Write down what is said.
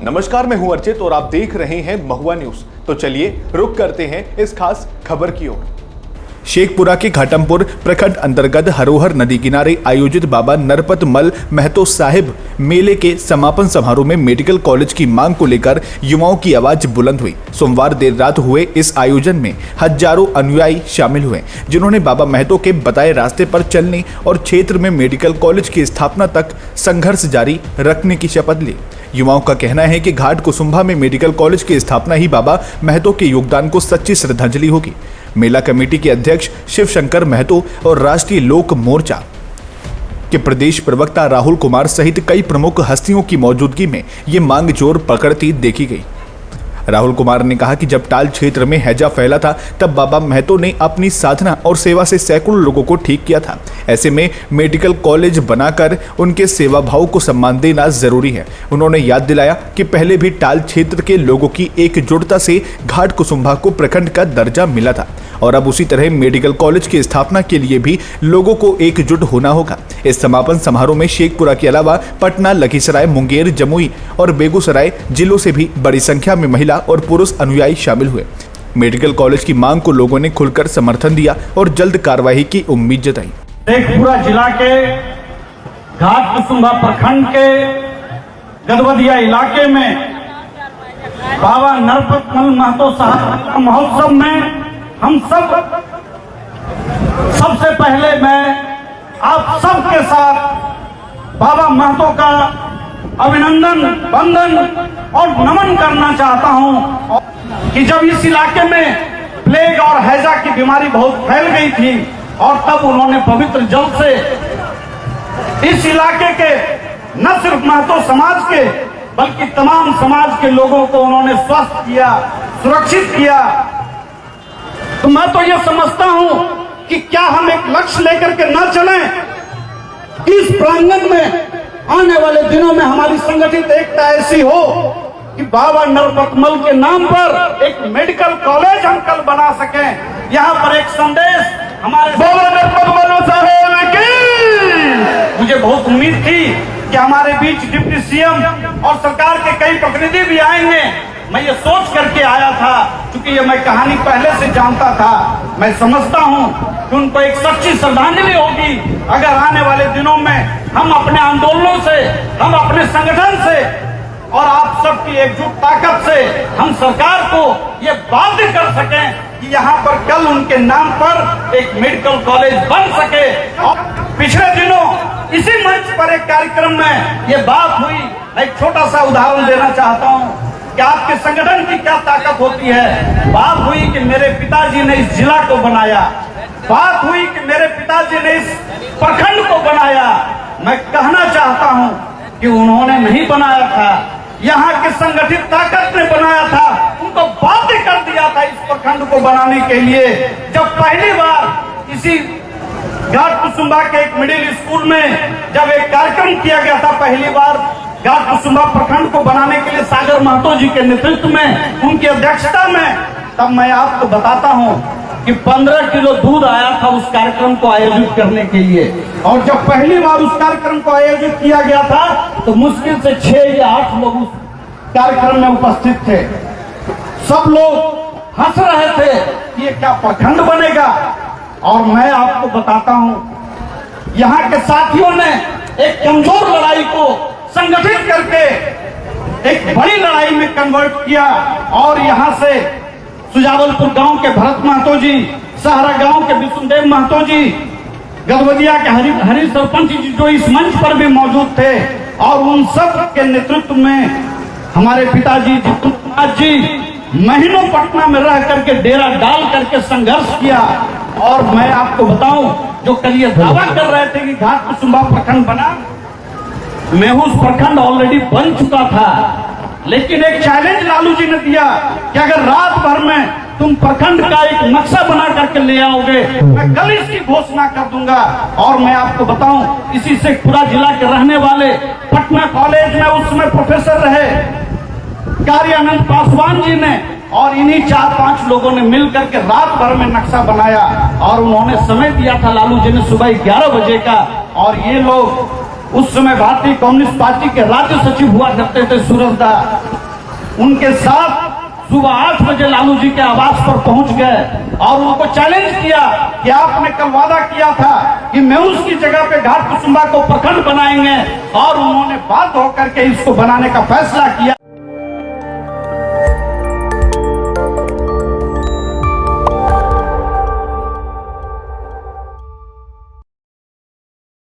नमस्कार, मैं हूं अर्चित और आप देख रहे हैं महुआ न्यूज। तो चलिए रुक करते हैं इस खास खबर की ओर। शेखपुरा के घाटमपुर प्रखंड अंतर्गत हरोहर नदी किनारे आयोजित बाबा नरपत मल महतो साहिब मेले के समापन समारोह में मेडिकल कॉलेज की मांग को लेकर युवाओं की आवाज बुलंद हुई। सोमवार देर रात हुए इस आयोजन में हजारों अनुयायी शामिल हुए, जिन्होंने बाबा महतो के बताए रास्ते पर चलने और क्षेत्र में मेडिकल कॉलेज की स्थापना तक संघर्ष जारी रखने की शपथ ली। युवाओं का कहना है कि घाट कुसुम्भा में मेडिकल कॉलेज की स्थापना ही बाबा महतो के योगदान को सच्ची श्रद्धांजलि होगी। मेला कमेटी के अध्यक्ष शिव शंकर महतो और राष्ट्रीय लोक मोर्चा के प्रदेश प्रवक्ता राहुल कुमार सहित कई प्रमुख हस्तियों की मौजूदगी में ये मांग जोर पकड़ती देखी गई। राहुल कुमार ने कहा कि जब टाल क्षेत्र में हैजा फैला था तब बाबा महतो ने अपनी साधना और सेवा से सैकड़ों लोगों को ठीक किया था। ऐसे में मेडिकल कॉलेज बनाकर उनके सेवा भाव को सम्मान देना जरूरी है। उन्होंने याद दिलाया कि पहले भी टाल क्षेत्र के लोगों की एकजुटता से घाट कुसुम्भा को प्रखंड का दर्जा मिला था और अब उसी तरह मेडिकल कॉलेज की स्थापना के लिए भी लोगों को एकजुट होना होगा। इस समापन समारोह में शेखपुरा के अलावा पटना, लखीसराय, मुंगेर, जमुई और बेगूसराय जिलों से भी बड़ी संख्या में महिला और पुरुष अनुयायी शामिल हुए। मेडिकल कॉलेज की मांग को लोगों ने खुलकर समर्थन दिया और जल्द कार्रवाई की उम्मीद जताई। शेखपुरा जिला के घाट कुसुम्भा प्रखंड के गदवदिया इलाके में बाबा नरपत मल महतो साहब महोत्सव में हम सबसे पहले मैं आप सबके साथ बाबा महतो का अभिनंदन, वंदन और नमन करना चाहता हूं कि जब इस इलाके में प्लेग और हैजा की बीमारी बहुत फैल गई थी और तब उन्होंने पवित्र जल से इस इलाके के न सिर्फ महतो समाज के बल्कि तमाम समाज के लोगों को उन्होंने स्वस्थ किया, सुरक्षित किया। तो मैं तो ये समझता हूं कि क्या हम एक लक्ष्य लेकर के न चलें, इस प्रांगण में आने वाले दिनों में हमारी संगठित एकता ऐसी हो कि बाबा नरपत मल के नाम पर एक मेडिकल कॉलेज हम कल बना सकें। यहाँ पर एक संदेश हमारे बाबा नरपत मल साहब की मुझे बहुत उम्मीद थी कि हमारे बीच डिप्टी सीएम और सरकार के कई प्रतिनिधि भी आएंगे। मैं ये सोच करके आया था, क्योंकि ये मैं कहानी पहले से जानता था। मैं समझता हूँ कि उनको एक सच्ची श्रद्धांजलि होगी अगर आने वाले दिनों में हम अपने आंदोलनों से, हम अपने संगठन से और आप सबकी एकजुट ताकत से हम सरकार को ये बाध्य कर सकें कि यहाँ पर कल उनके नाम पर एक मेडिकल कॉलेज बन सके। और पिछले दिनों इसी मंच पर एक कार्यक्रम में ये बात हुई। एक छोटा सा उदाहरण देना चाहता हूँ कि आपके संगठन की क्या ताकत होती है। बात हुई कि मेरे पिताजी ने इस जिला को बनाया, बात हुई कि मेरे पिताजी ने इस प्रखंड को बनाया। मैं कहना चाहता हूं कि उन्होंने नहीं बनाया था, यहाँ के संगठित ताकत ने बनाया था, उनको बाध्य कर दिया था इस प्रखंड को बनाने के लिए। जब पहली बार इसी घाट कुसुम्भा के एक मिडिल स्कूल में जब एक कार्यक्रम किया गया था, पहली बार घाट कुसुम्भा प्रखंड को बनाने के लिए सागर महतो जी के नेतृत्व में, उनकी अध्यक्षता में, तब मैं आपको बताता हूं कि 15 किलो दूध आया था उस कार्यक्रम को आयोजित करने के लिए। और जब पहली बार उस कार्यक्रम को आयोजित किया गया था तो मुश्किल से 6 या 8 लोग उस कार्यक्रम में उपस्थित थे। सब लोग हंस रहे थे कि ये क्या प्रखंड बनेगा। और मैं आपको बताता हूं, यहाँ के साथियों ने एक कमजोर लड़ाई को संगठित करके एक बड़ी लड़ाई में कन्वर्ट किया और यहाँ से सुजावलपुर गांव के भरत महतो जी, सहरा गांव के विष्णुदेव महतो जी, गदवदिया के हरि सरपंच जी जो इस मंच पर भी मौजूद थे, और उन सब के नेतृत्व में हमारे पिताजी जितुनाथ जी महीनों पटना में रह करके डेरा डाल करके संघर्ष किया। और मैं आपको बताऊं, जो कल ये दावा कर रहे थे कि घाट कुसुम्भा प्रखंड बना, मेहुस प्रखंड ऑलरेडी बन चुका था। लेकिन एक चैलेंज लालू जी ने दिया कि अगर रात भर में तुम प्रखंड का एक नक्शा बना करके ले आओगे, मैं कल इसकी घोषणा कर दूंगा। और मैं आपको बताऊं, इसी शेखपुरा जिला के रहने वाले पटना कॉलेज में उस समय प्रोफेसर रहे कार्यानंद पासवान जी ने, और इन्हीं 4-5 लोगों ने मिलकर के रात भर में नक्शा बनाया और उन्होंने समय दिया था लालू जी ने सुबह 11 बजे का। और ये लोग उस समय भारतीय कम्युनिस्ट पार्टी के राज्य सचिव हुआ करते थे सूरजदा, उनके साथ सुबह 8 बजे लालू जी के आवास पर पहुंच गए और उनको चैलेंज किया कि आपने कल वादा किया था कि मैं उसकी जगह पे घाट कुसुम्भा को प्रखंड बनाएंगे, और उन्होंने बाध्य होकर के इसको बनाने का फैसला किया।